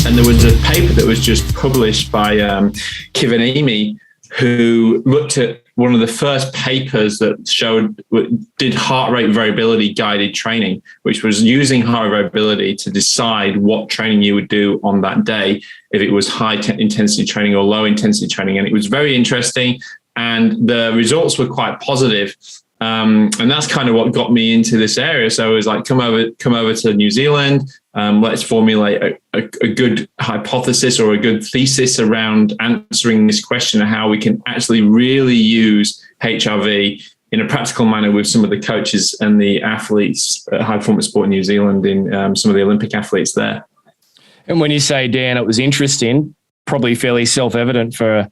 And there was a paper that was just published by Kivanimi, who looked at one of the first papers that did heart rate variability guided training, which was using heart rate variability to decide what training you would do on that day, if it was high intensity training or low intensity training. And it was very interesting, and the results were quite positive. And that's kind of what got me into this area. So it was like, come over to New Zealand. Let's formulate a good hypothesis or a good thesis around answering this question of how we can actually really use HRV in a practical manner with some of the coaches and the athletes at High Performance Sport in New Zealand, in some of the Olympic athletes there. And when you say, Dan, it was interesting, probably fairly self-evident for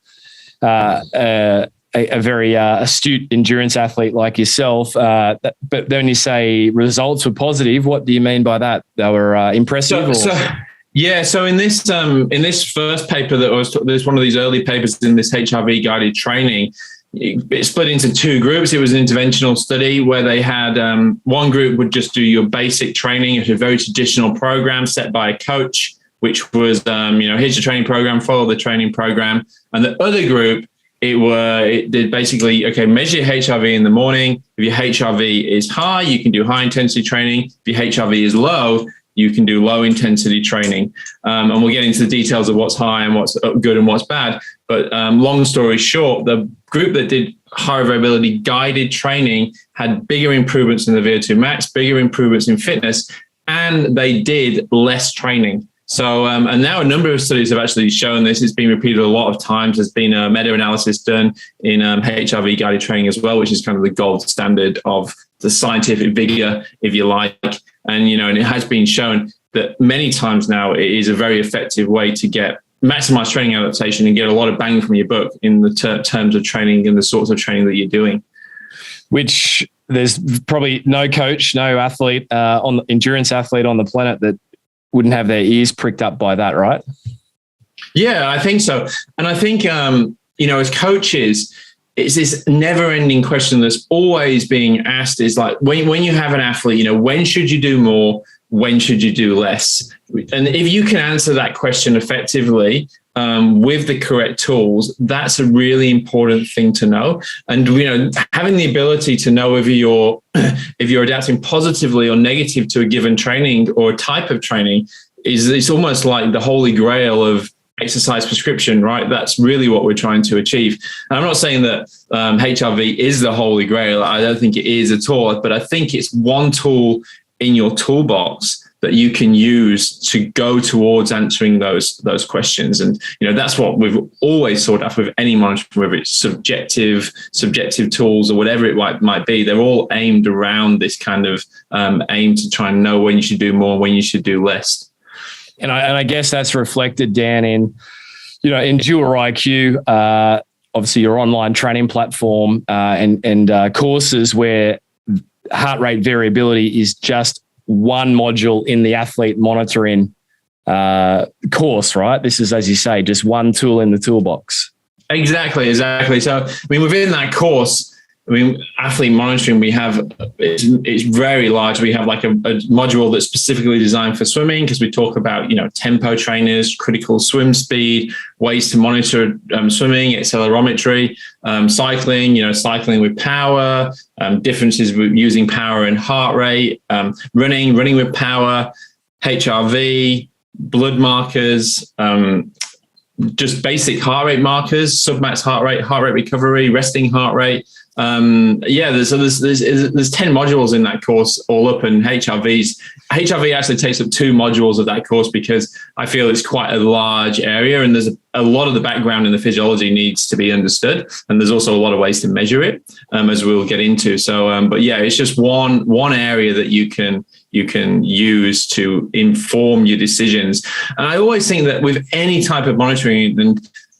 a very astute endurance athlete like yourself. But then you say results were positive. What do you mean by that? They were impressive? So in this first paper there's one of these early papers in this HRV guided training. It split into two groups. It was an interventional study where they had one group would just do your basic training. It was a very traditional program set by a coach, which was, here's your training program, follow the training program. And the other group, it did basically, measure your HRV in the morning. If your HRV is high, you can do high intensity training. If your HRV is low, you can do low intensity training. And we'll get into the details of what's high and what's good and what's bad. But long story short, the group that did high variability guided training had bigger improvements in the VO2 max, bigger improvements in fitness, and they did less training. So, and now a number of studies have actually shown this. It's been repeated a lot of times. There's been a meta-analysis done in HRV guided training as well, which is kind of the gold standard of the scientific vigor, if you like. And, and it has been shown that many times now it is a very effective way to get maximize training adaptation and get a lot of bang from your buck in the terms of training and the sorts of training that you're doing. Which there's probably no coach, no athlete, endurance athlete on the planet that wouldn't have their ears pricked up by that, right? Yeah, I think so. And I think, as coaches, it's this never-ending question that's always being asked is like, when you have an athlete, when should you do more? When should you do less? And if you can answer that question effectively with the correct tools, that's a really important thing to know. And, having the ability to know if you're adapting positively or negative to a given training or type of training it's almost like the holy grail of exercise prescription, right? That's really what we're trying to achieve. And I'm not saying that HRV is the holy grail. I don't think it is at all, but I think it's one tool in your toolbox that you can use to go towards answering those questions. And, that's what we've always sought after with any monitoring, whether it's subjective tools or whatever it might be. They're all aimed around this kind of aim to try and know when you should do more, when you should do less. And I guess that's reflected, Dan, in Endure IQ, obviously your online training platform and courses where heart rate variability is just one module in the athlete monitoring course, right? This is, as you say, just one tool in the toolbox. Exactly. So, within that course, athlete monitoring, it's very large. We have like a module that's specifically designed for swimming because we talk about, tempo trainers, critical swim speed, ways to monitor swimming, accelerometry, cycling, cycling with power, differences with using power and heart rate, running with power, HRV, blood markers, just basic heart rate markers, submax heart rate recovery, resting heart rate. There's 10 modules in that course all up, and HRV actually takes up 2 modules of that course because I feel it's quite a large area and there's a lot of the background in the physiology needs to be understood, and there's also a lot of ways to measure it, as we'll get into. So, it's just one area that you can use to inform your decisions. And I always think that with any type of monitoring,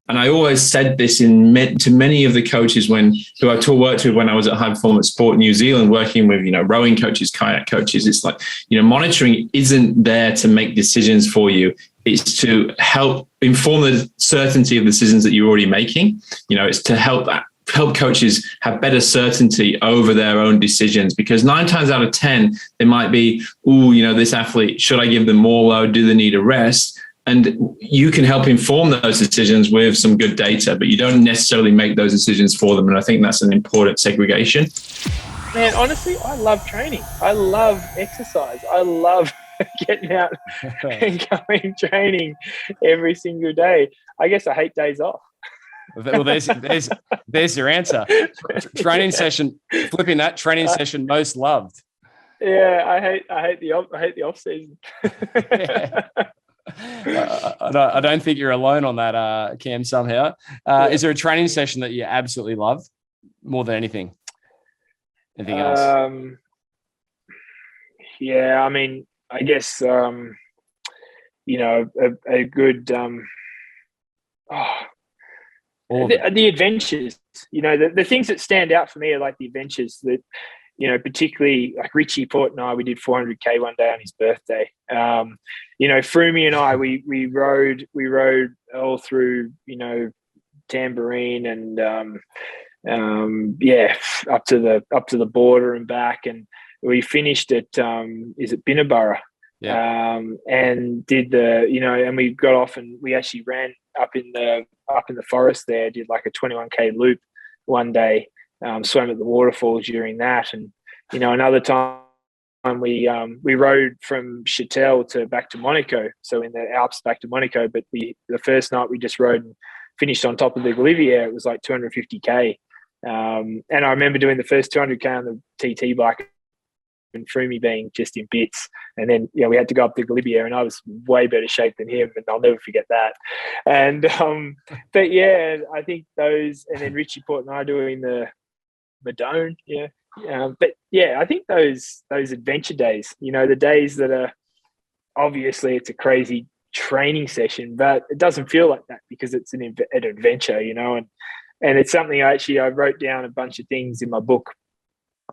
and I always said this to many of the coaches who I worked with when I was at High Performance Sport in New Zealand, working with, rowing coaches, kayak coaches. It's like, monitoring isn't there to make decisions for you. It's to help inform the certainty of decisions that you're already making. It's to help coaches have better certainty over their own decisions, because 9 times out of 10, they might be, this athlete, should I give them more load? Do they need a rest? And you can help inform those decisions with some good data, but you don't necessarily make those decisions for them. And I think that's an important segregation. Man, honestly, I love training. I love exercise. I love getting out and going training every single day. I guess I hate days off. Well, there's your answer. Training session, flipping that training session most loved. Yeah, I hate the off season. Yeah. I don't think you're alone on that, Cam. Somehow, is there a training session that you absolutely love more than anything? Anything else? Yeah, I mean, I guess you know, a good the adventures. You know, the things that stand out for me are like the adventures that, you know, particularly like Richie Port and I, we did 400K one day on his birthday. You know, Froomey and I, we rode all through, you know, Tamborine and up to the border and back, and we finished at is it Binnaburra? Yeah. And did the, you know, and we got off and we actually ran up in the forest there, did like a 21K loop one day. Swam at the waterfalls during that, and you know, another time we rode from Chatel back to Monaco, so in the Alps back to Monaco. But the first night we just rode and finished on top of the Galibier. It was like 250K, and I remember doing the first 200K on the TT bike and Froomey being just in bits, and then we had to go up the Galibier, and I was way better shape than him, and I'll never forget that. And but yeah, I think those, and then Richie Port and I doing the Madone, but yeah, I think those adventure days, you know, the days that are obviously it's a crazy training session, but it doesn't feel like that because it's an adventure, you know, and it's something I wrote down a bunch of things in my book.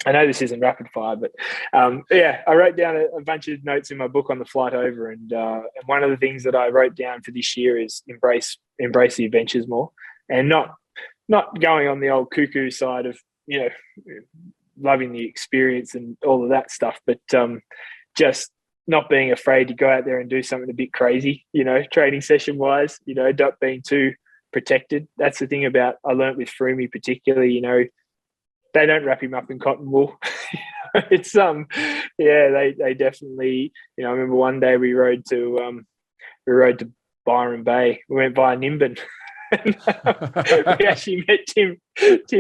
I know this isn't rapid fire, but I wrote down a bunch of notes in my book on the flight over, and one of the things that I wrote down for this year is embrace the adventures more, and not going on the old cuckoo side of, you know, loving the experience and all of that stuff, but just not being afraid to go out there and do something a bit crazy, you know, training session wise, you know, not being too protected. That's the thing about, I learned with Froomey particularly, you know, they don't wrap him up in cotton wool. It's they definitely, you know, I remember one day we rode to Byron Bay. We went via Nimbin. We actually met Tim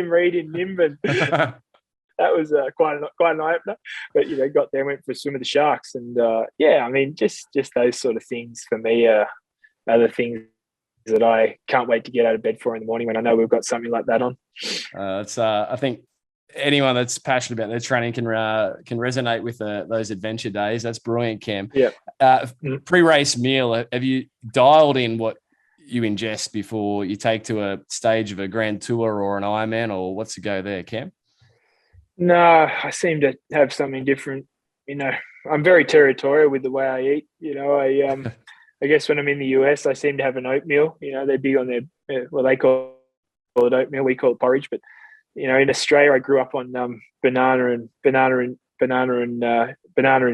Reed in Nimbin. That was quite an eye opener. But you know, got there, went for a swim with the sharks, and I mean, just those sort of things for me are the things that I can't wait to get out of bed for in the morning when I know we've got something like that on. I think anyone that's passionate about their training can resonate with those adventure days. That's brilliant, Cam. Yeah. Pre-race meal, have you dialed in what you ingest before you take to a stage of a Grand Tour or an Ironman, or what's the go there, Cam? No, I seem to have something different. You know, I'm very territorial with the way I eat. You know, I guess when I'm in the US, I seem to have an oatmeal. You know, they're big on their, well, they call it oatmeal, we call it porridge. But you know, in Australia, I grew up on banana and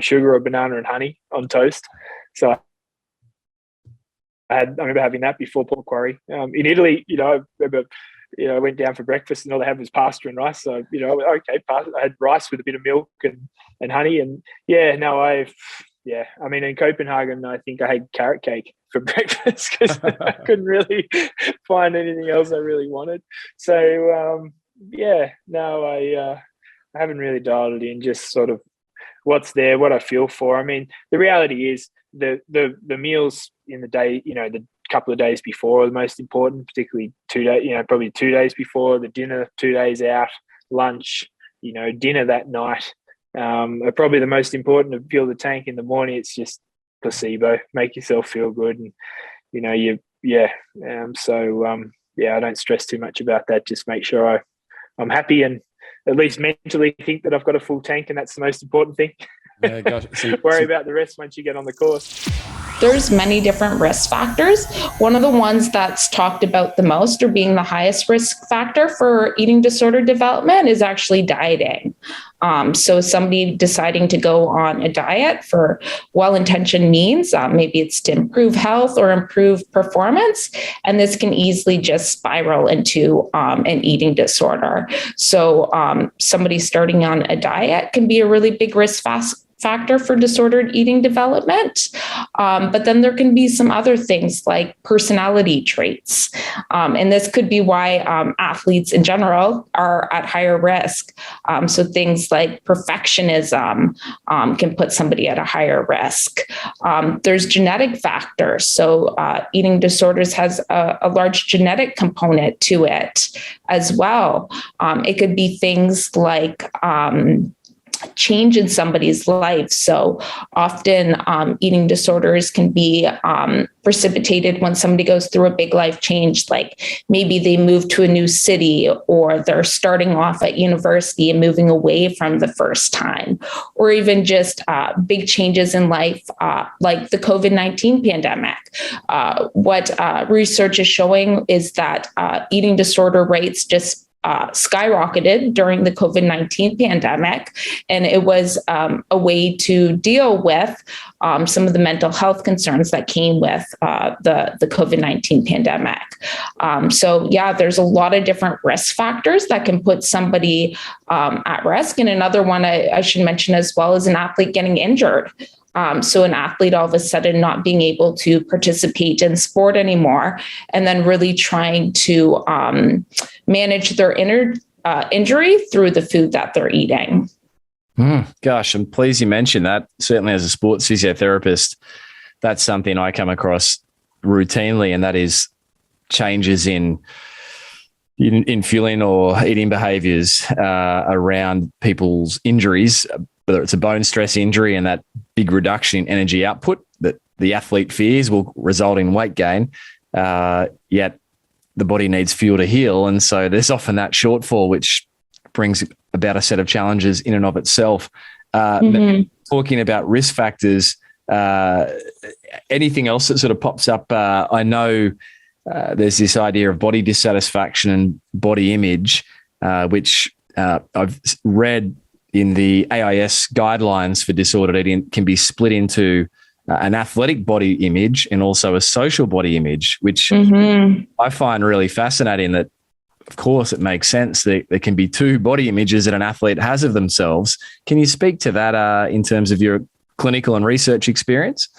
sugar, or banana and honey on toast. So I remember having that before Port Macquarie. In Italy, you know, I remember, you know, I went down for breakfast and all they had was pasta and rice. So, you know, okay, pasta. I had rice with a bit of milk and honey. And I mean, in Copenhagen, I think I had carrot cake for breakfast because I couldn't really find anything else I really wanted. So, I haven't really dialed it in, just sort of what's there, what I feel for. I mean, the reality is the meals in the day, you know, the couple of days before are the most important, particularly 2 days, you know, probably 2 days before, the dinner 2 days out, lunch, you know, dinner that night are probably the most important. To fill the tank in the morning, it's just placebo, make yourself feel good. And, you know, I don't stress too much about that. Just make sure I'm happy and at least mentally think that I've got a full tank, and that's the most important thing. Yeah, gotcha. Worry about the rest once you get on the course. There's many different risk factors. One of the ones that's talked about the most, or being the highest risk factor for eating disorder development, is actually dieting. So somebody deciding to go on a diet for well-intentioned means, maybe it's to improve health or improve performance, and this can easily just spiral into an eating disorder. So somebody starting on a diet can be a really big risk factor for disordered eating development. But then there can be some other things like personality traits. And this could be why athletes in general are at higher risk. So things like perfectionism can put somebody at a higher risk. There's genetic factors. So eating disorders has a large genetic component to it as well. It could be things like change in somebody's life. So often eating disorders can be precipitated when somebody goes through a big life change, like maybe they move to a new city, or they're starting off at university and moving away from the first time, or even just big changes in life, like the COVID-19 pandemic. What research is showing is that eating disorder rates just skyrocketed during the COVID-19 pandemic. And it was a way to deal with some of the mental health concerns that came with the COVID-19 pandemic. So yeah, there's a lot of different risk factors that can put somebody at risk. And another one I should mention as well is an athlete getting injured. So an athlete all of a sudden not being able to participate in sport anymore, and then really trying to manage their injury through the food that they're eating. Gosh, I'm pleased you mentioned that. Certainly as a sports physiotherapist, that's something I come across routinely, and that is changes in fueling or eating behaviors around people's injuries, whether it's a bone stress injury and that big reduction in energy output that the athlete fears will result in weight gain, yet the body needs fuel to heal. And so there's often that shortfall, which brings about a set of challenges in and of itself. Talking about risk factors, anything else that sort of pops up? I know there's this idea of body dissatisfaction and body image, which I've read in the AIS guidelines for disordered eating can be split into an athletic body image and also a social body image, which I find really fascinating. That, of course, it makes sense that there can be two body images that an athlete has of themselves. Can you speak to that in terms of your clinical and research experience?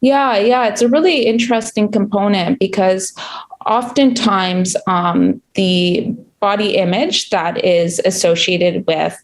Yeah, it's a really interesting component because oftentimes the body image that is associated with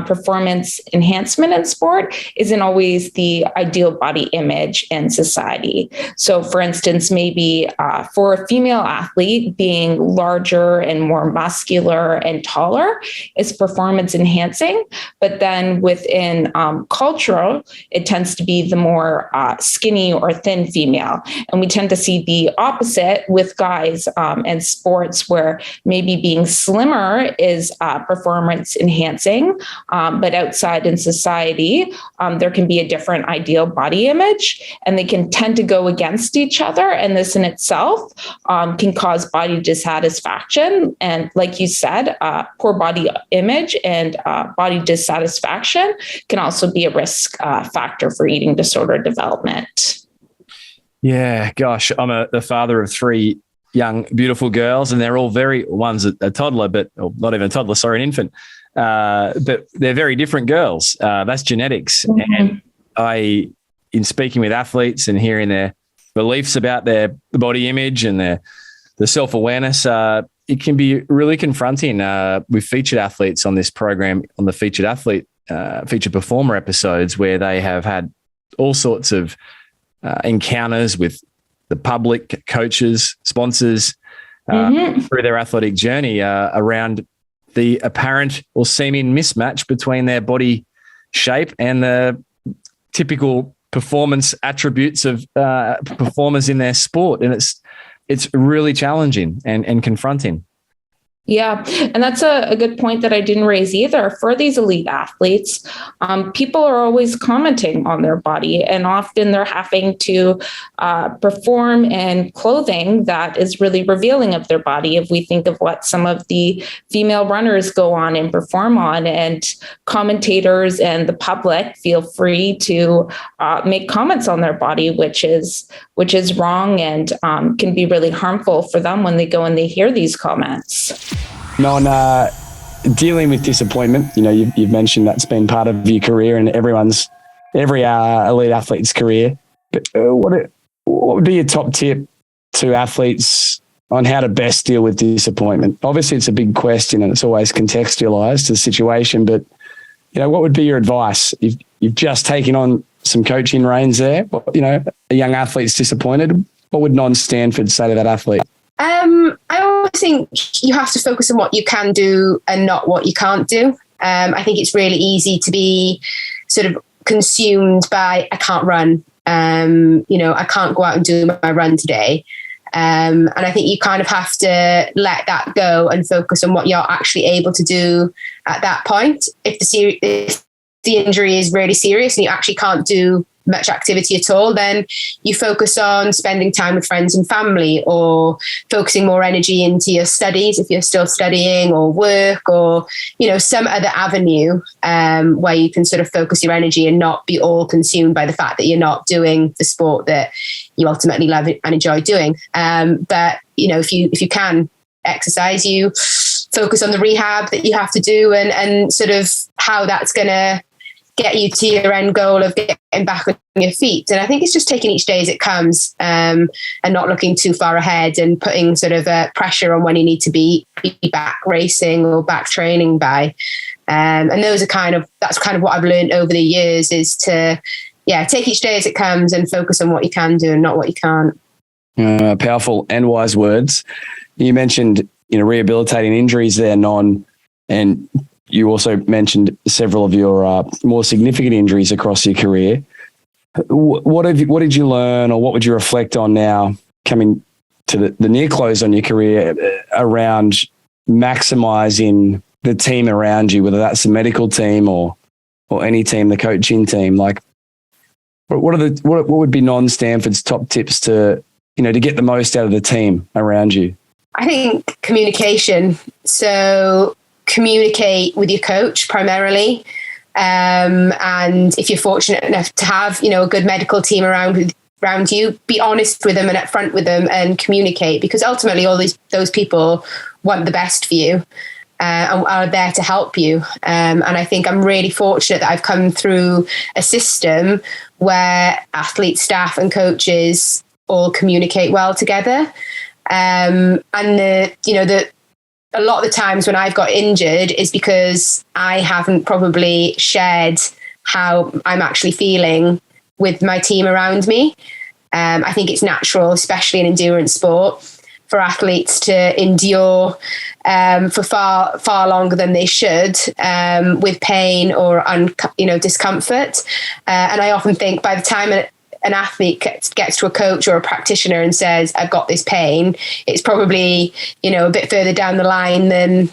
performance enhancement in sport isn't always the ideal body image in society. So for instance, maybe for a female athlete, being larger and more muscular and taller is performance enhancing. But then within cultural, it tends to be the more skinny or thin female. And we tend to see the opposite with guys and sports, where maybe being slimmer is performance enhancing. But outside in society, there can be a different ideal body image, and they can tend to go against each other. And this in itself can cause body dissatisfaction. And like you said, poor body image and body dissatisfaction can also be a risk factor for eating disorder development. Yeah, gosh, I'm the father of three young, beautiful girls, and they're all one's a toddler, or not even a toddler, sorry, an infant. But they're very different girls. That's genetics. And in speaking with athletes and hearing their beliefs about their body image and the self-awareness, it can be really confronting. We've featured athletes on this program, on the featured performer episodes, where they have had all sorts of encounters with the public, coaches, sponsors, through their athletic journey around the apparent or seeming mismatch between their body shape and the typical performance attributes of performers in their sport. And it's really challenging and confronting. Yeah, and that's a good point that I didn't raise either. For these elite athletes, people are always commenting on their body, and often they're having to perform in clothing that is really revealing of their body. If we think of what some of the female runners go on and perform on, and commentators and the public feel free to make comments on their body, which is wrong and can be really harmful for them when they go and they hear these comments. On dealing with disappointment, you've mentioned that's been part of your career and every elite athlete's career. But what would be your top tip to athletes on how to best deal with disappointment? Obviously, it's a big question and it's always contextualized to the situation. But what would be your advice? You've just taken on some coaching reins there. A young athlete's disappointed. What would non-Stanford say to that athlete? I always think you have to focus on what you can do and not what you can't do. I think it's really easy to be sort of consumed by, I can't run. I can't go out and do my run today. And I think you kind of have to let that go and focus on what you're actually able to do at that point. If the injury is really serious and you actually can't do much activity at all, then you focus on spending time with friends and family, or focusing more energy into your studies if you're still studying, or work, or some other avenue where you can sort of focus your energy and not be all consumed by the fact that you're not doing the sport that you ultimately love and enjoy doing. But if you can exercise, you focus on the rehab that you have to do and sort of how that's going to get you to your end goal of getting back on your feet. And I think it's just taking each day as it comes, and not looking too far ahead and putting sort of pressure on when you need to be back racing or back training by. And that's kind of what I've learned over the years, is to, take each day as it comes and focus on what you can do and not what you can't. Powerful and wise words. You mentioned, rehabilitating injuries there, and you also mentioned several of your more significant injuries across your career. What did you learn, or what would you reflect on now, coming to the near close on your career, around maximising the team around you, whether that's the medical team or any team, the coaching team? Like, what would be non-Stanford's top tips to get the most out of the team around you? I think communication. So communicate with your coach primarily. And if you're fortunate enough to have, a good medical team around you, be honest with them and upfront with them and communicate, because ultimately all those people want the best for you and are there to help you. And I think I'm really fortunate that I've come through a system where athletes, staff and coaches all communicate well together. And a lot of the times when I've got injured is because I haven't probably shared how I'm actually feeling with my team around me. I think it's natural, especially in endurance sport, for athletes to endure for far, far longer than they should, with pain or discomfort. And I often think by the time an athlete gets to a coach or a practitioner and says, I've got this pain, it's probably, a bit further down the line than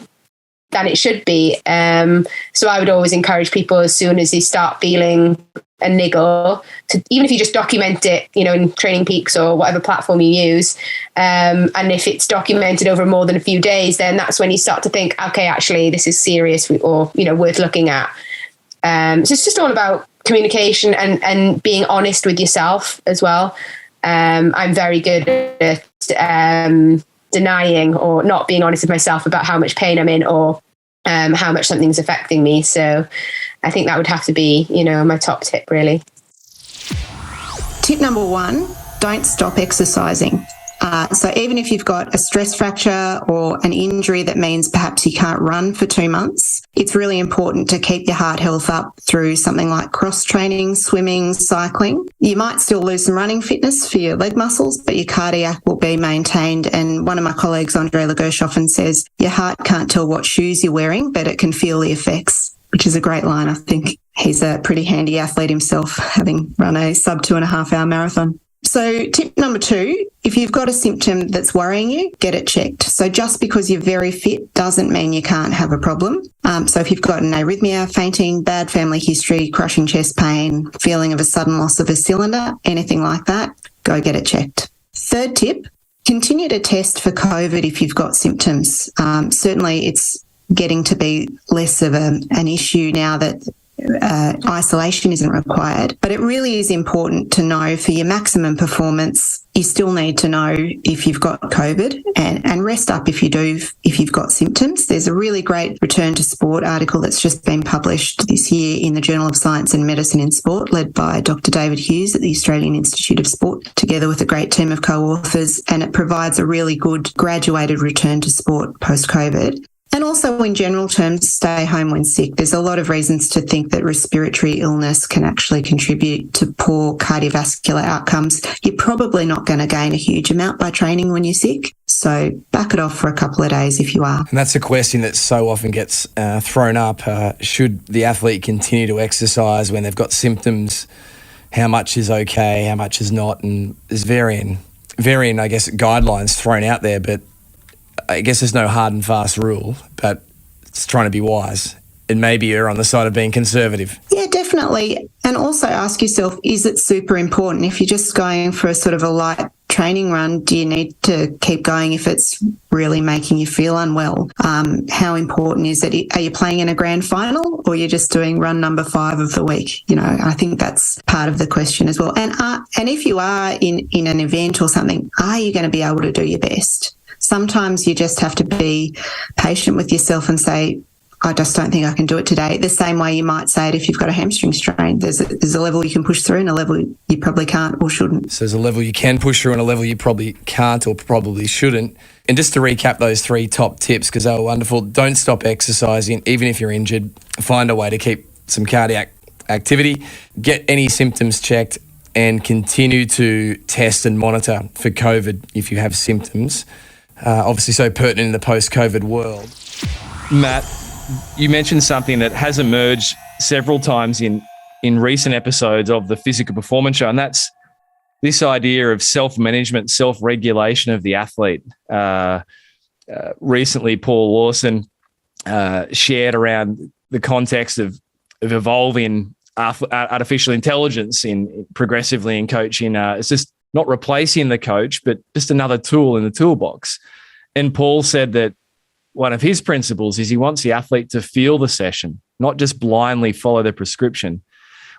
it should be. So I would always encourage people, as soon as they start feeling a niggle, to, even if you just document it, in Training Peaks or whatever platform you use. And if it's documented over more than a few days, then that's when you start to think, okay, actually this is serious or, worth looking at. So it's just all about communication and being honest with yourself as well. I'm very good at denying or not being honest with myself about how much pain I'm in or how much something's affecting me. So I think that would have to be, my top tip, really. Tip number 1, don't stop exercising. So even if you've got a stress fracture or an injury that means perhaps you can't run for 2 months, it's really important to keep your heart health up through something like cross training, swimming, cycling. You might still lose some running fitness for your leg muscles, but your cardiac will be maintained. And one of my colleagues, Andre Lagos, often says, your heart can't tell what shoes you're wearing, but it can feel the effects, which is a great line. I think he's a pretty handy athlete himself, having run a sub 2.5 hour marathon. So tip number 2, if you've got a symptom that's worrying you, get it checked. So just because you're very fit doesn't mean you can't have a problem. So if you've got an arrhythmia, fainting, bad family history, crushing chest pain, feeling of a sudden loss of a cylinder, anything like that, go get it checked. Third tip, continue to test for COVID if you've got symptoms. Certainly it's getting to be less of an issue now that isolation isn't required. But it really is important to know for your maximum performance, you still need to know if you've got COVID and rest up if you've got symptoms. There's a really great return to sport article that's just been published this year in the Journal of Science and Medicine in Sport, led by Dr. David Hughes at the Australian Institute of Sport, together with a great team of co-authors, and it provides a really good graduated return to sport post-COVID. And also in general terms, stay home when sick. There's a lot of reasons to think that respiratory illness can actually contribute to poor cardiovascular outcomes. You're probably not going to gain a huge amount by training when you're sick. So back it off for a couple of days if you are. And that's a question that so often gets thrown up. Should the athlete continue to exercise when they've got symptoms? How much is okay? How much is not? And there's varying, I guess, guidelines thrown out there, but I guess there's no hard and fast rule, but it's trying to be wise. And maybe you're on the side of being conservative. Yeah, definitely. And also ask yourself, is it super important? If you're just going for a sort of a light training run, do you need to keep going if it's really making you feel unwell? How important is it? Are you playing in a grand final or you're just doing run number 5 of the week? You know, I think that's part of the question as well. And if you are in an event or something, are you going to be able to do your best? Sometimes you just have to be patient with yourself and say, I just don't think I can do it today. The same way you might say it if you've got a hamstring strain. There's a level you can push through and a level you probably can't or shouldn't. So there's a level you can push through and a level you probably can't or probably shouldn't. And just to recap those 3 top tips, because they were wonderful, don't stop exercising, even if you're injured. Find a way to keep some cardiac activity. Get any symptoms checked and continue to test and monitor for COVID if you have symptoms. Obviously so pertinent in the post-COVID world. Matt, you mentioned something that has emerged several times in recent episodes of the Physical Performance Show, and that's this idea of self-management, self-regulation of the athlete. Recently, Paul Lawson shared around the context of evolving artificial intelligence progressively in coaching. It's just not replacing the coach, but just another tool in the toolbox. And Paul said that one of his principles is he wants the athlete to feel the session, not just blindly follow the prescription.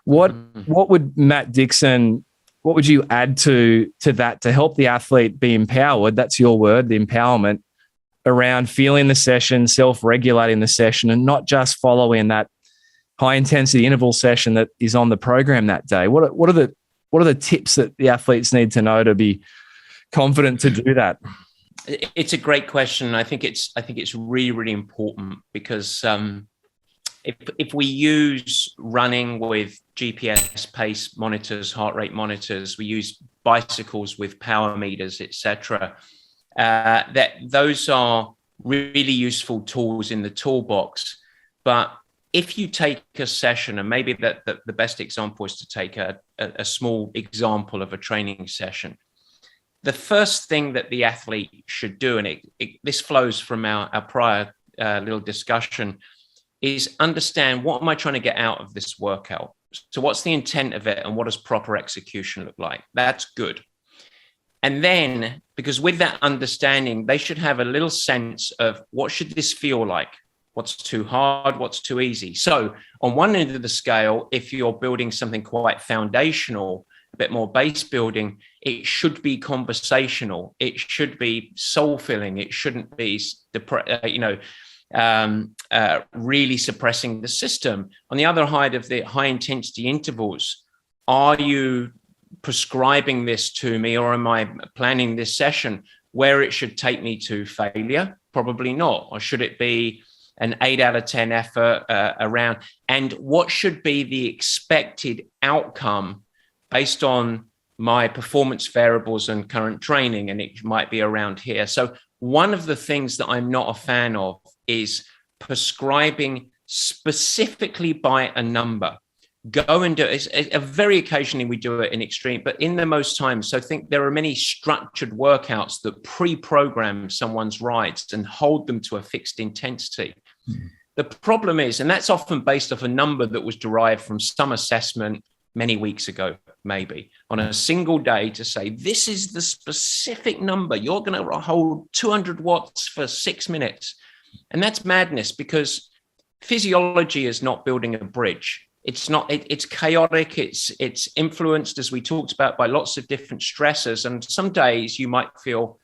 What would Matt Dixon, what would you add to that to help the athlete be empowered? That's your word, the empowerment around feeling the session, self-regulating the session, and not just following that high-intensity interval session that is on the program that day. What are the tips that the athletes need to know to be confident to do that? It's a great question. I think it's really, really important because if we use running with GPS pace monitors, heart rate monitors, we use bicycles with power meters, etc. That those are really useful tools in the toolbox. But if you take a session, and maybe the best example is to take a small example of a training session. The first thing that the athlete should do, and this flows from our prior little discussion, is understand, what am I trying to get out of this workout? So what's the intent of it and what does proper execution look like? That's good. And then, because with that understanding, they should have a little sense of what should this feel like? What's too hard? What's too easy? So on one end of the scale, if you're building something quite foundational, a bit more base building, it should be conversational. It should be soul filling. It shouldn't be, really suppressing the system. On the other side of the high intensity intervals, are you prescribing this to me, or am I planning this session where it should take me to failure? Probably not. Or should it be an 8 out of 10 effort around? And what should be the expected outcome based on my performance variables and current training? And it might be around here. So one of the things that I'm not a fan of is prescribing specifically by a number. go and do it. It's very occasionally we do it in extreme, but in the most times. So I think there are many structured workouts that pre-program someone's rides and hold them to a fixed intensity. Mm-hmm. The problem is, and that's often based off a number that was derived from some assessment many weeks ago, maybe on a single day, to say, this is the specific number. You're going to hold 200 watts for 6 minutes. And that's madness, because physiology is not building a bridge. It's not, it's chaotic. It's influenced, as we talked about, by lots of different stressors. And some days you might feel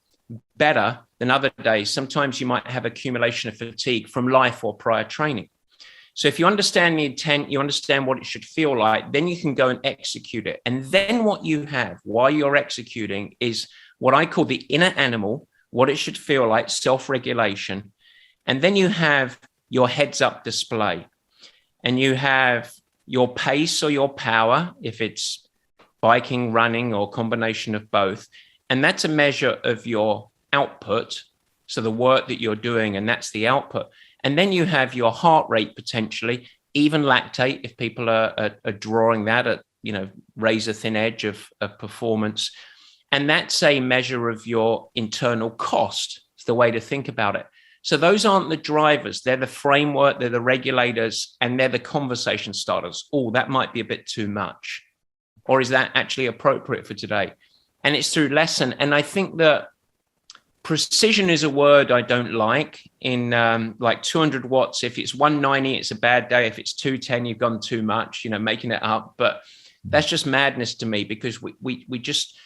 better than other days. Sometimes you might have accumulation of fatigue from life or prior training. So if you understand the intent, you understand what it should feel like, then you can go and execute it. And then what you have while you're executing is what I call the inner animal, what it should feel like, self-regulation. And then you have your heads up display, and you have your pace or your power, if it's biking, running, or combination of both. And that's a measure of your output. So the work that you're doing, and that's the output. And then you have your heart rate, potentially, even lactate, if people are drawing that at, razor thin edge of performance. And that's a measure of your internal cost. It's the way to think about it. So those aren't the drivers. They're the framework, they're the regulators, and they're the conversation starters. Oh, that might be a bit too much. Or is that actually appropriate for today? And it's through lesson. And I think that precision is a word I don't like. In like 200 watts, if it's 190, it's a bad day. If it's 210, you've gone too much, making it up. But that's just madness to me, because we just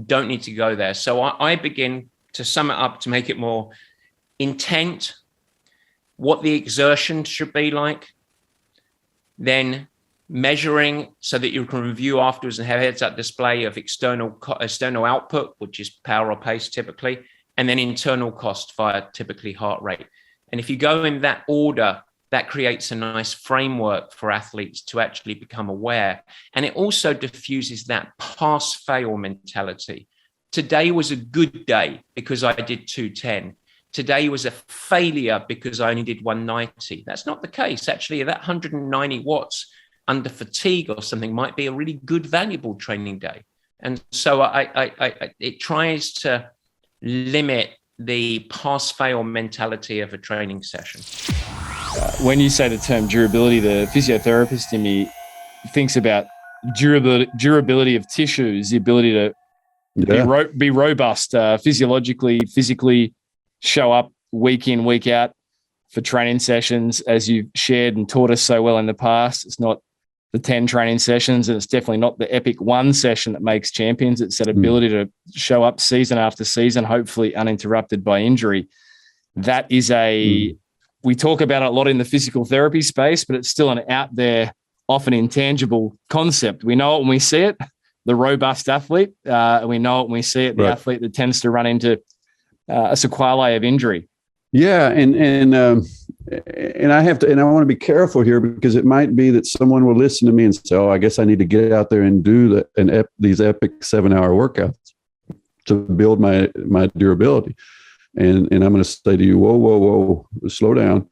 don't need to go there. So I begin to sum it up, to make it more intent, what the exertion should be like, then measuring so that you can review afterwards and have heads-up display of external output, which is power or pace typically, and then internal cost via typically heart rate. And if you go in that order, that creates a nice framework for athletes to actually become aware. And it also diffuses that pass-fail mentality. Today was a good day because I did 210. Today was a failure because I only did 190. That's not the case. Actually, that 190 watts under fatigue or something might be a really good, valuable training day. And so it tries to limit the pass-fail mentality of a training session. When you say the term durability, the physiotherapist in me thinks about durability of tissues, the ability to be robust physiologically, physically, show up week in, week out for training sessions, as you've shared and taught us so well in the past. It's not the 10 training sessions, and it's definitely not the epic one session that makes champions. It's that ability to show up season after season, hopefully uninterrupted by injury. That is we talk about it a lot in the physical therapy space, but it's still an out there, often intangible concept. We know it when we see it, the robust athlete. We know it when we see it, the athlete that tends to run into a sequelae of injury. Yeah, and I have to, and I want to be careful here, because it might be that someone will listen to me and say, "Oh, I guess I need to get out there and do these epic 7-hour workouts to build my durability." And I'm going to say to you, "Whoa, slow down.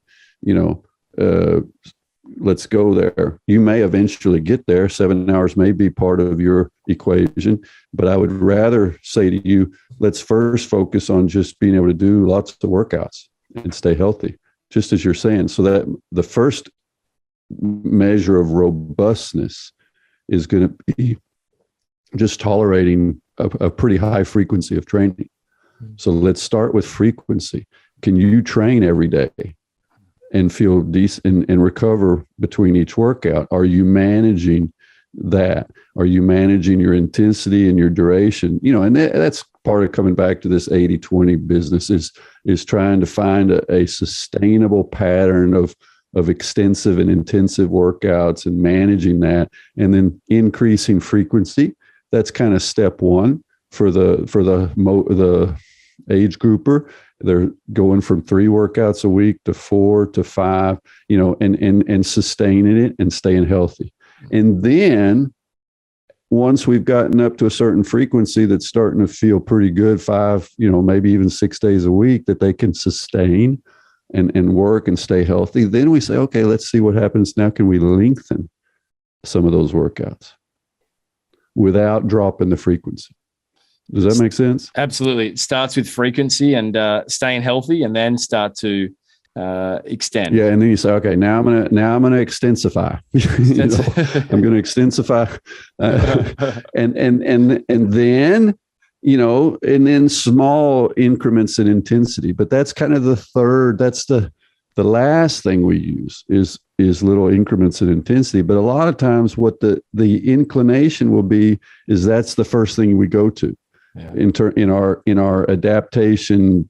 Let's go there. You may eventually get there. 7 hours may be part of your equation, but I would rather say to you, let's first focus on just being able to do lots of workouts and stay healthy, just as you're saying." So that the first measure of robustness is going to be just tolerating a pretty high frequency of training. So let's start with frequency. Can you train every day and feel decent and recover between each workout? Are you managing that? Are you managing your intensity and your duration? And that's part of coming back to this 80-20 business is trying to find a sustainable pattern of extensive and intensive workouts and managing that, and then increasing frequency. That's kind of step one for the age grouper. They're going from 3 workouts a week to 4 to 5, and sustaining it and staying healthy. And then once we've gotten up to a certain frequency that's starting to feel pretty good, 5, maybe even 6 days a week that they can sustain and work and stay healthy, then we say, okay, let's see what happens now. Can we lengthen some of those workouts without dropping the frequency. Does that make sense? Absolutely. It starts with frequency and staying healthy, and then start to extend. Yeah, and then you say, okay, now I'm gonna extensify. I'm gonna extensify, and then and then small increments in intensity. But that's kind of the third. That's the last thing we use is little increments in intensity. But a lot of times, what the inclination will be is that's the first thing we go to. Yeah. In our adaptation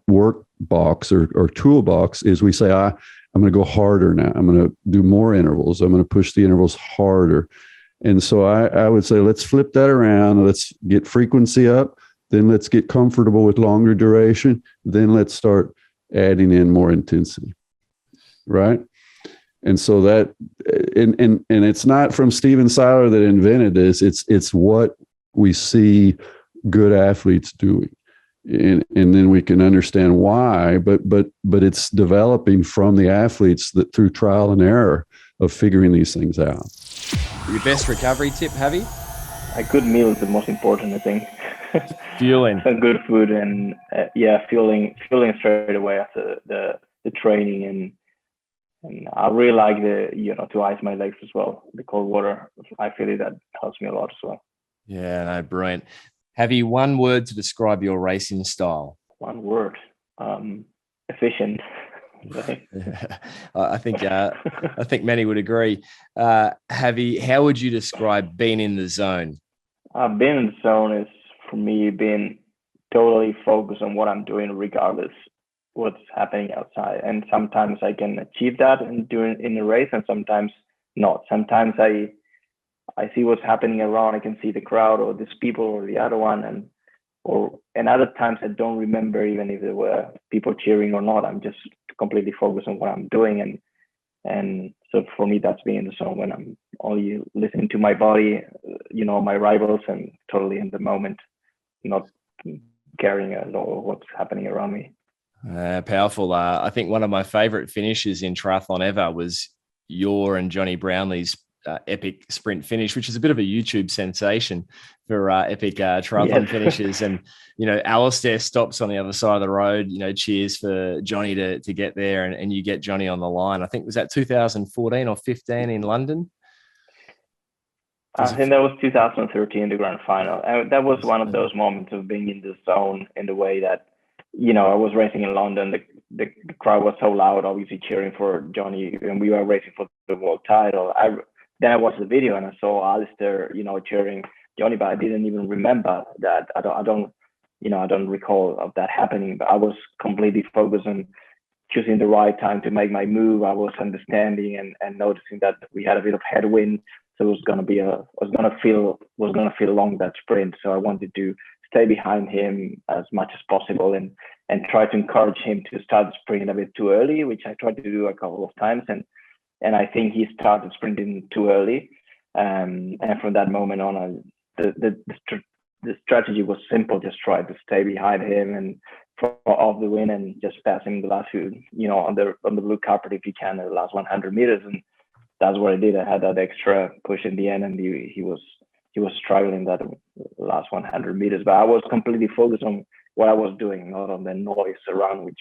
work box or toolbox is we say, I'm going to go harder now. I'm going to do more intervals. I'm going to push the intervals harder. And so I would say, let's flip that around. Let's get frequency up. Then let's get comfortable with longer duration. Then let's start adding in more intensity. Right. And so that, and it's not from Steven Seiler that invented this. It's what we see good athletes doing. And then we can understand why, but it's developing from the athletes that through trial and error of figuring these things out. Your best recovery tip, Javi? A good meal is the most important, I think. Fueling. Some good food and fueling straight away after the training, and I really like to ice my legs as well. The cold water, I feel that helps me a lot as well. Yeah, no, brilliant. Have you one word to describe your racing style? One word, efficient. I think many would agree. Javi, how would you describe being in the zone? Being in the zone is for me being totally focused on what I'm doing, regardless what's happening outside. And sometimes I can achieve that in the race, and sometimes not. Sometimes I see what's happening around. I can see the crowd or these people or the other one, and other times I don't remember even if there were people cheering or not. I'm just completely focused on what I'm doing, and so for me that's being in the zone when I'm only listening to my body, my rivals, and totally in the moment, not caring at all what's happening around me. Powerful. I think one of my favorite finishes in triathlon ever was your and Johnny Brownlee's epic sprint finish, which is a bit of a YouTube sensation for epic triathlon finishes. And Alistair stops on the other side of the road, cheers for Johnny to get there, and you get Johnny on the line. I think, was that 2014 or 15 in London? I think that was 2013, the grand final, and that was one of those moments of being in the zone in the way that I was racing in London. The crowd was so loud, obviously cheering for Johnny, and we were racing for the world title. Then I watched the video and I saw Alistair, cheering Johnny, but I didn't even remember that. I don't recall of that happening. But I was completely focused on choosing the right time to make my move. I was understanding and noticing that we had a bit of headwind, so it was gonna feel long, that sprint. So I wanted to stay behind him as much as possible and try to encourage him to start the sprint a bit too early, which I tried to do a couple of times, and I think he started sprinting too early. And from that moment on, the strategy was simple: just try to stay behind him and off the win, and just pass him the last few, on the blue carpet if you can, in the last 100 meters. And that's what I did. I had that extra push in the end, and he was struggling that last 100 meters. But I was completely focused on what I was doing, not on the noise around, which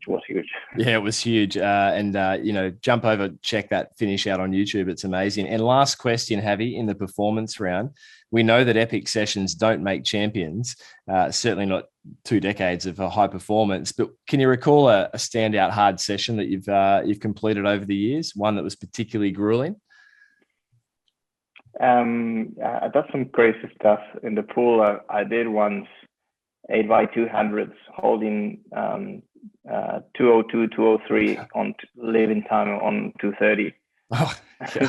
was huge. Yeah, it was huge. Jump over, check that finish out on YouTube. It's amazing. And last question, Javi, in the performance round, we know that epic sessions don't make champions, certainly not 2 decades of high performance, but can you recall a standout hard session that you've completed over the years, one that was particularly grueling? I did some crazy stuff in the pool. I did once 8x200s holding 202, 203 on leaving time on 230. Oh,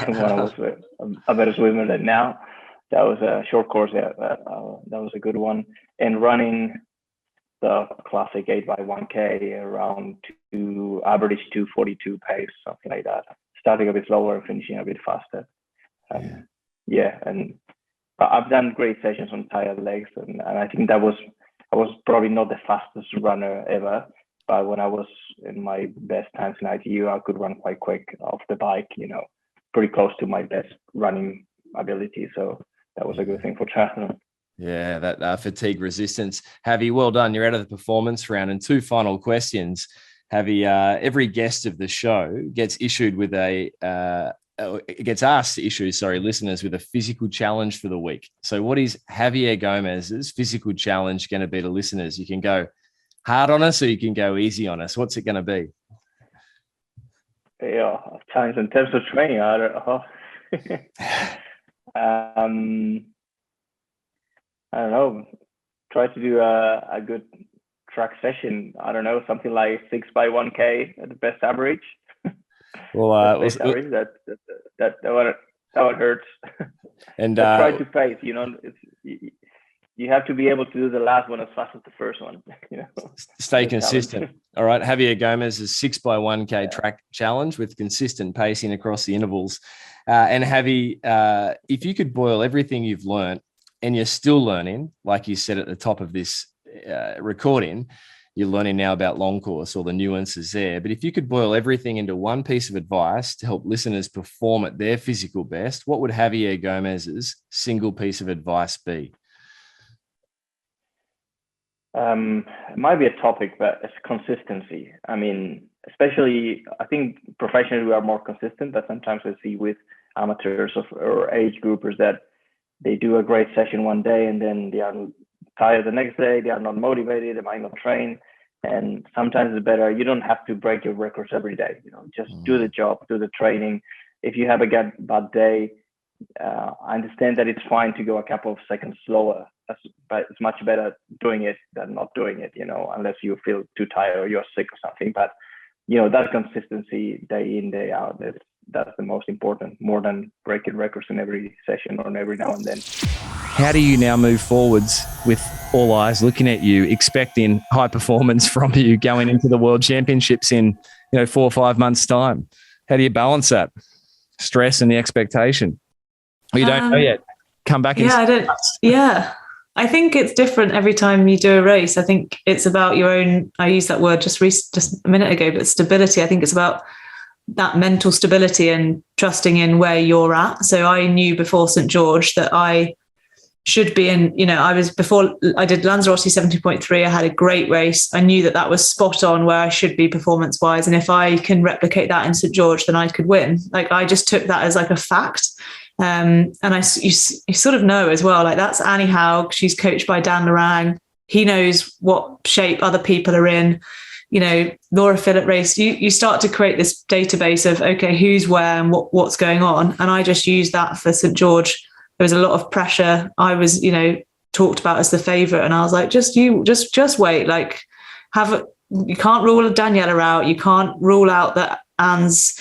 when I was a better swimmer than now. That was a short course. That was a good one. And running the classic 8x1K around average 242 pace, something like that. Starting a bit slower and finishing a bit faster. And I've done great sessions on tired legs, and I think I was probably not the fastest runner ever, but when I was in my best times in ITU, I could run quite quick off the bike, pretty close to my best running ability. So that was a good thing for triathlon. Yeah, that fatigue resistance. Javi, well done. You're out of the performance round. And 2 final questions. Javi, every guest of the show gets issued with gets asked to issue, listeners with a physical challenge for the week. So what is Javier Gomez's physical challenge going to be to listeners? You can go hard on us or you can go easy on us. What's it going to be? Yeah, challenge in terms of training. I don't know. Try to do a good track session. I don't know, something like 6 by 1K at the best average. Well, that one hurts. And try to pace. You have to be able to do the last one as fast as the first one. Stay consistent. All right, Javier Gomez's 6 by 1K track challenge with consistent pacing across the intervals. And Javi, if you could boil everything you've learned, and you're still learning, like you said at the top of this recording, you're learning now about long course, all the nuances there. But if you could boil everything into one piece of advice to help listeners perform at their physical best, what would Javier Gomez's single piece of advice be? It might be a topic, but it's consistency. I mean, especially, I think professionally we are more consistent, but sometimes I see with amateurs or age groupers that they do a great session one day and then they are tired the next day, they are not motivated, they might not train. And sometimes it's better, you don't have to break your records every day, just do the job, do the training. If you have a bad day, I understand that it's fine to go a couple of seconds slower, but it's much better doing it than not doing it, unless you feel too tired or you're sick or something. But, that consistency day in, day out, that's the most important, more than breaking records in every session or every now and then. How do you now move forwards with all eyes looking at you, expecting high performance from you going into the World Championships in 4 or 5 months' time? How do you balance that stress and the expectation? Well, you don't know yet. Come back and I think it's different every time you do a race. I think it's about your own, I used that word just a minute ago, but stability. I think it's about that mental stability and trusting in where you're at. So I knew before St. George that I should be in, before I did Lanzarote 70.3, I had a great race. I knew that was spot on where I should be performance wise. And if I can replicate that in St. George, then I could win. I just took that as a fact. And you sort of know as well, that's Annie Haug. She's coached by Dan Lorang. He knows what shape other people are in. Laura Phillip race, you start to create this database of, okay, who's where and what's going on. And I just used that for St. George. There was a lot of pressure. I was, talked about as the favourite. And I was like, just wait, you can't rule Daniela out. You can't rule out that Anne's,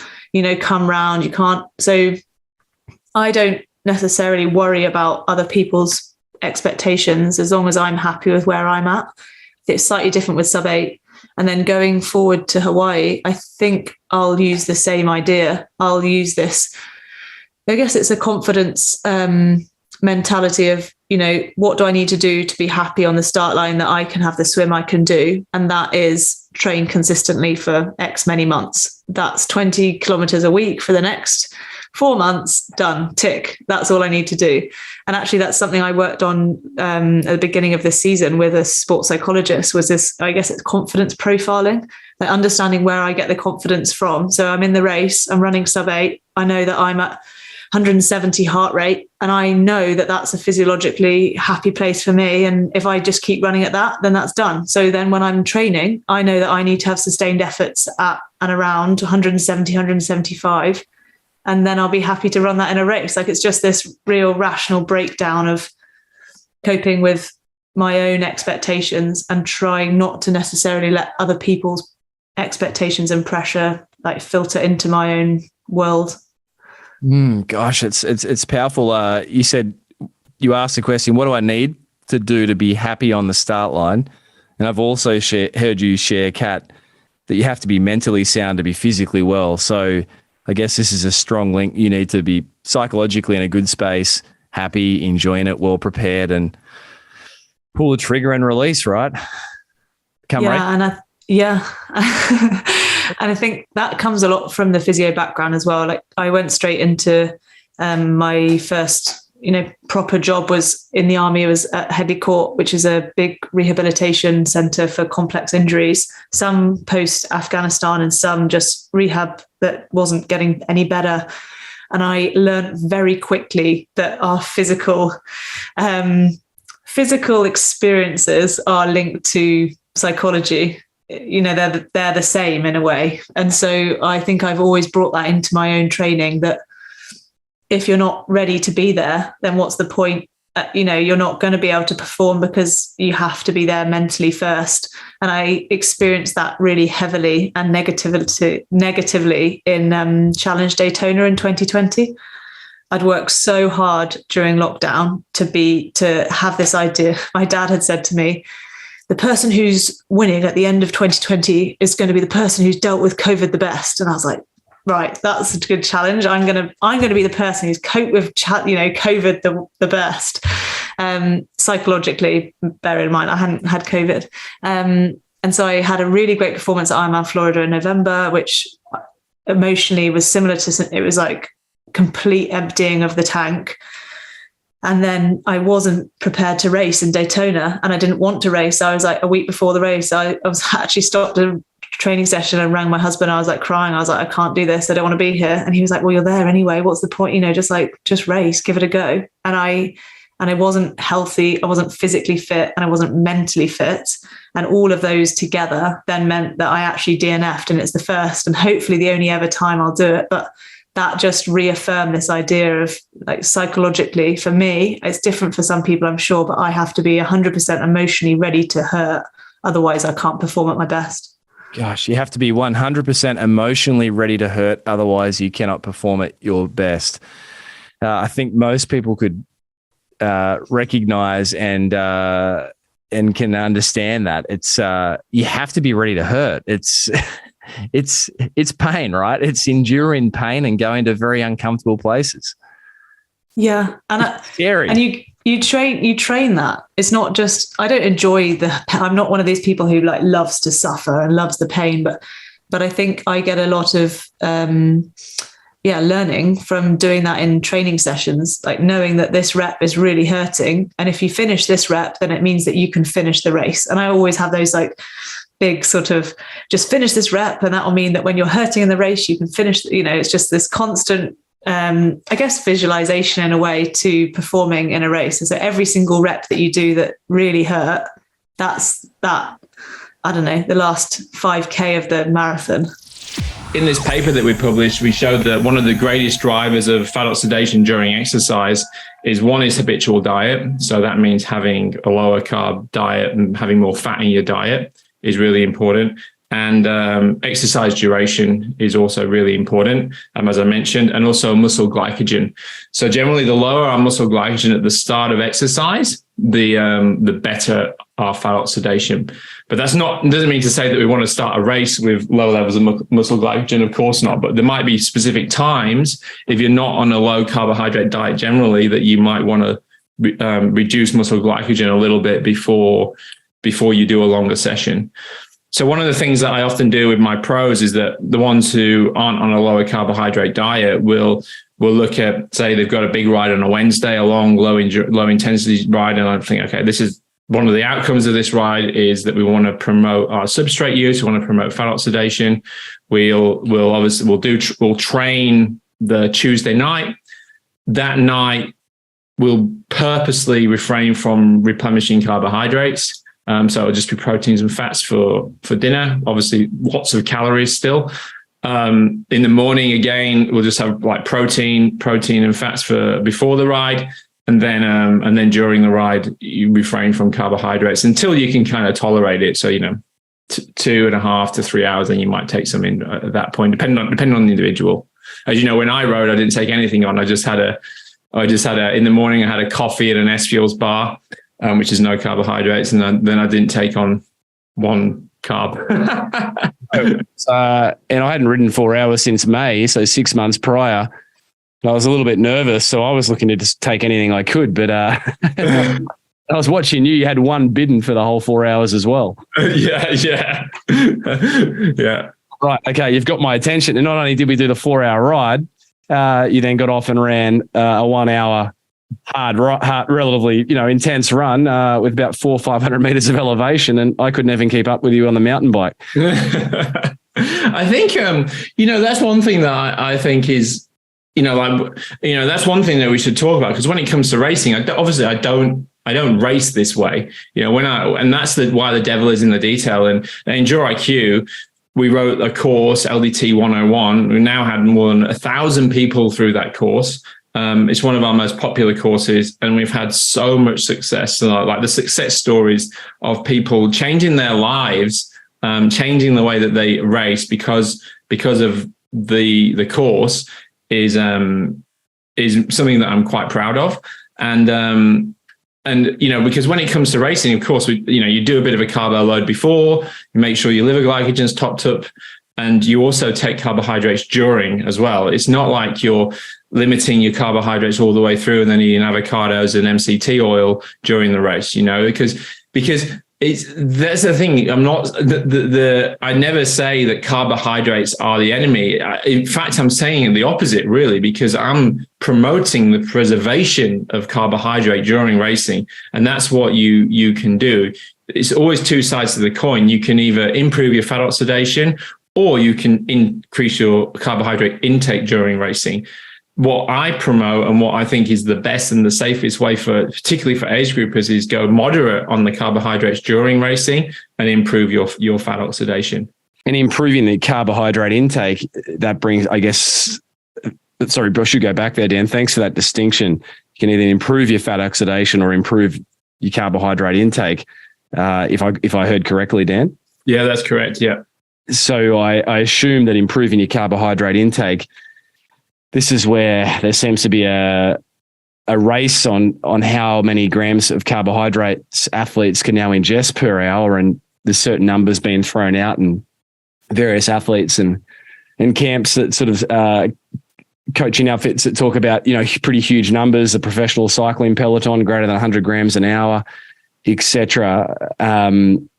come round. You can't. So I don't necessarily worry about other people's expectations as long as I'm happy with where I'm at. It's slightly different with sub 8. And then going forward to Hawaii, I think I'll use the same idea. I'll use this, I guess it's a confidence mentality of, what do I need to do to be happy on the start line that I can have the swim I can do? And that is train consistently for X many months. That's 20 kilometers a week for the next 4 months, done, tick. That's all I need to do. And actually that's something I worked on at the beginning of this season with a sports psychologist, was this, I guess it's confidence profiling, understanding where I get the confidence from. So I'm in the race, I'm running sub 8. I know that I'm at 170 heart rate, and I know that that's a physiologically happy place for me. And if I just keep running at that, then that's done. So then when I'm training, I know that I need to have sustained efforts at and around 170, 175. And then I'll be happy to run that in a race. It's just this real rational breakdown of coping with my own expectations and trying not to necessarily let other people's expectations and pressure filter into my own world. Gosh, it's powerful. You said, you asked the question, what do I need to do to be happy on the start line? And I've also heard you share, Kat, that you have to be mentally sound to be physically well. So I guess this is a strong link. You need to be psychologically in a good space, happy, enjoying it, well prepared, and pull the trigger and release, right? And I think that comes a lot from the physio background as well. Like I went straight into my first, proper job was in the army. It was at Headley Court, which is a big rehabilitation centre for complex injuries, some post-Afghanistan and some just rehab that wasn't getting any better. And I learned very quickly that our physical experiences are linked to psychology. They're the same in a way. And so I think I've always brought that into my own training, that if you're not ready to be there, then what's the point? You're not going to be able to perform because you have to be there mentally first. And I experienced that really heavily and negatively in Challenge Daytona in 2020. I'd worked so hard during lockdown to have this idea. My dad had said to me, the person who's winning at the end of 2020 is going to be the person who's dealt with COVID the best. And I was like, right, that's a good challenge. I'm gonna be the person who's coped with COVID the best. Psychologically, bear in mind I hadn't had COVID, and so I had a really great performance at Ironman Florida in November, which emotionally was similar to, it was like complete emptying of the tank. And then I wasn't prepared to race in Daytona, and I didn't want to race. I was like, a week before the race, I was actually stopped a training session and rang my husband. I was like crying. I was like, I can't do this. I don't want to be here. And he was like, well, you're there anyway. What's the point? Just race, give it a go. And I wasn't healthy. I wasn't physically fit, and I wasn't mentally fit. And all of those together then meant that I actually DNF'd, and it's the first and hopefully the only ever time I'll do it. But that just reaffirmed this idea of, like, psychologically for me, it's different for some people, I'm sure, but I have to be 100% emotionally ready to hurt. Otherwise I can't perform at my best. Gosh, you have to be 100% emotionally ready to hurt. Otherwise, you cannot perform at your best. I think most people could recognize and can understand that. It's you have to be ready to hurt. It's pain, right? It's enduring pain and going to very uncomfortable places. Yeah, and it's scary. And you train that. It's not just, I don't enjoy I'm not one of these people who like loves to suffer and loves the pain, but I think I get a lot of learning from doing that in training sessions, like knowing that this rep is really hurting, and if you finish this rep, then it means that you can finish the race. And I always have those like big sort of, just finish this rep, and that will mean that when you're hurting in the race, you can finish. It's just this constant visualization in a way to performing in a race. And so every single rep that you do that really hurt, that's that, I don't know, the last 5K of the marathon. In this paper that we published, we showed that one of the greatest drivers of fat oxidation during exercise is habitual diet. So that means having a lower carb diet and having more fat in your diet is really important. And exercise duration is also really important, as I mentioned, and also muscle glycogen. So generally, the lower our muscle glycogen at the start of exercise, the better our fat oxidation. But doesn't mean to say that we want to start a race with low levels of muscle glycogen. Of course not. But there might be specific times, if you're not on a low carbohydrate diet generally, that you might want to reduce muscle glycogen a little bit before you do a longer session. So one of the things that I often do with my pros is that the ones who aren't on a lower carbohydrate diet will look at, say, they've got a big ride on a Wednesday, a long low intensity ride, and I think, okay, this is one of the outcomes of this ride is that we want to promote our substrate use, we want to promote fat oxidation. We'll train the Tuesday night. That night, we'll purposely refrain from replenishing carbohydrates. So it'll just be proteins and fats for dinner. Obviously, lots of calories still. In the morning, again, we'll just have like protein and fats for before the ride, and then during the ride, you refrain from carbohydrates until you can kind of tolerate it. So 2.5 to 3 hours, then you might take some in at that point, depending on the individual. As you know, when I rode, I didn't take anything on. I just had in the morning, I had a coffee at an S-Fuels bar, which is no carbohydrates. And then I didn't take on one carb. And I hadn't ridden 4 hours since May, so 6 months prior. I was a little bit nervous, so I was looking to just take anything I could. But I was watching you. You had one bidden for the whole 4 hours as well. Yeah. Right. Okay. You've got my attention. And not only did we do the 4-hour ride, you then got off and ran a 1 hour hard, relatively, intense run with about 400 or 500 meters of elevation. And I couldn't even keep up with you on the mountain bike. I think, that's one thing that I think is, that's one thing that we should talk about, because when it comes to racing, obviously I don't race this way, and that's why the devil is in the detail. And Endure IQ, we wrote a course, LDT 101. We now had more than 1,000 people through that course. It's one of our most popular courses, and we've had so much success. So like the success stories of people changing their lives, changing the way that they race because of the course is something that I'm quite proud of. And because when it comes to racing, of course, you do a bit of a carbo load before, you make sure your liver glycogen's topped up, and you also take carbohydrates during as well. It's not like you're limiting your carbohydrates all the way through and then eating avocados and MCT oil during the race, because that's the thing. I'm not I never say that carbohydrates are the enemy. In fact, I'm saying the opposite, really, because I'm promoting the preservation of carbohydrate during racing, and that's what you can do. It's always two sides to the coin. You can either improve your fat oxidation, or you can increase your carbohydrate intake during racing. What I promote and what I think is the best and the safest way particularly for age groupers, is go moderate on the carbohydrates during racing and improve your fat oxidation. And improving the carbohydrate intake, that brings, I guess, sorry, I should go back there, Dan. Thanks for that distinction. You can either improve your fat oxidation or improve your carbohydrate intake. If I heard correctly, Dan? Yeah, that's correct. Yeah. So I assume that improving your carbohydrate intake, this is where there seems to be a race on how many grams of carbohydrates athletes can now ingest per hour, and there's certain numbers being thrown out, and various athletes and camps that sort of coaching outfits that talk about pretty huge numbers. The professional cycling peloton greater than 100 grams an hour, etc.,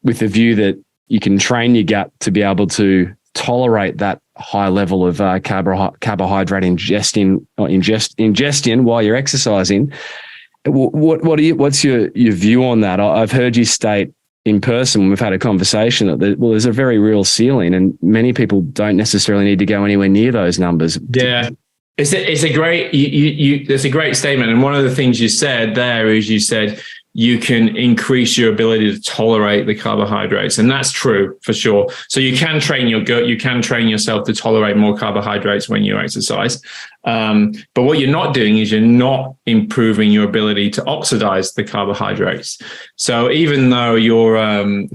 with the view that you can train your gut to be able to tolerate that high level of carbohydrate ingestion while you're exercising. What's your view on that? I've heard you state in person when we've had a conversation that there's a very real ceiling, and many people don't necessarily need to go anywhere near those numbers. Yeah, it's a great statement. And one of the things you said there is you said you can increase your ability to tolerate the carbohydrates. And that's true for sure. So you can train your gut, you can train yourself to tolerate more carbohydrates when you exercise. But what you're not doing is you're not improving your ability to oxidize the carbohydrates. So even though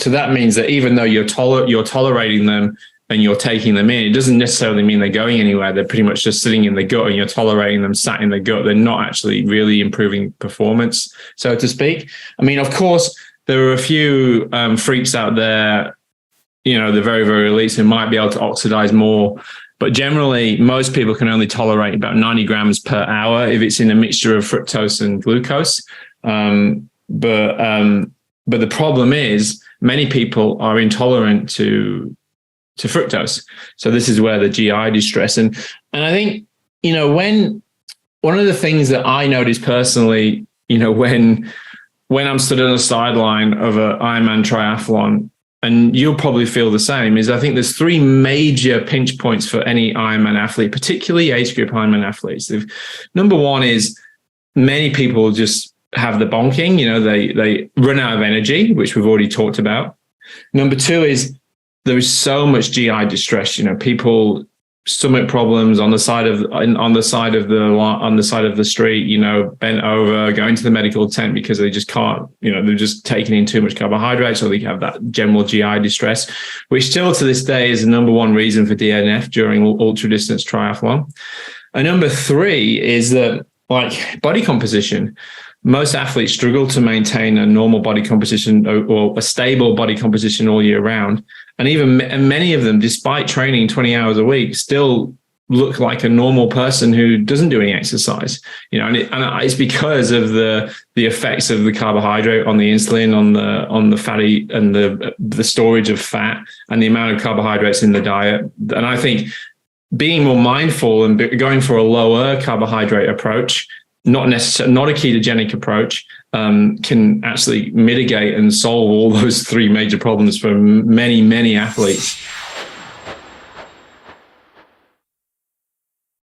so that means that even though you're tolerating them and you're taking them in, it doesn't necessarily mean they're going anywhere. They're pretty much just sitting in the gut and you're tolerating them sat in the gut. They're not actually really improving performance, so to speak. I mean, of course, there are a few freaks out there, the very, very elites who might be able to oxidize more. But generally, most people can only tolerate about 90 grams per hour if it's in a mixture of fructose and glucose. But the problem is many people are intolerant to fructose. So this is where the GI distress. And I think, when one of the things that I notice personally, when I'm stood on the sideline of an Ironman triathlon, and you'll probably feel the same, is I think there's three major pinch points for any Ironman athlete, particularly age group Ironman athletes. Number one is many people just have the bonking, they run out of energy, which we've already talked about. Number two is there is so much GI distress. People stomach problems on the side of the street. Bent over, going to the medical tent because they just can't. They're just taking in too much carbohydrates, or they have that general GI distress, which still to this day is the number one reason for DNF during ultra distance triathlon. And number three is that body composition. Most athletes struggle to maintain a normal body composition or a stable body composition all year round. And many of them, despite training 20 hours a week, still look like a normal person who doesn't do any exercise, and it's because of the effects of the carbohydrate on the insulin, on the fatty and the storage of fat and the amount of carbohydrates in the diet. And I think being more mindful and going for a lower carbohydrate approach, not a ketogenic approach, can actually mitigate and solve all those three major problems for many, many athletes.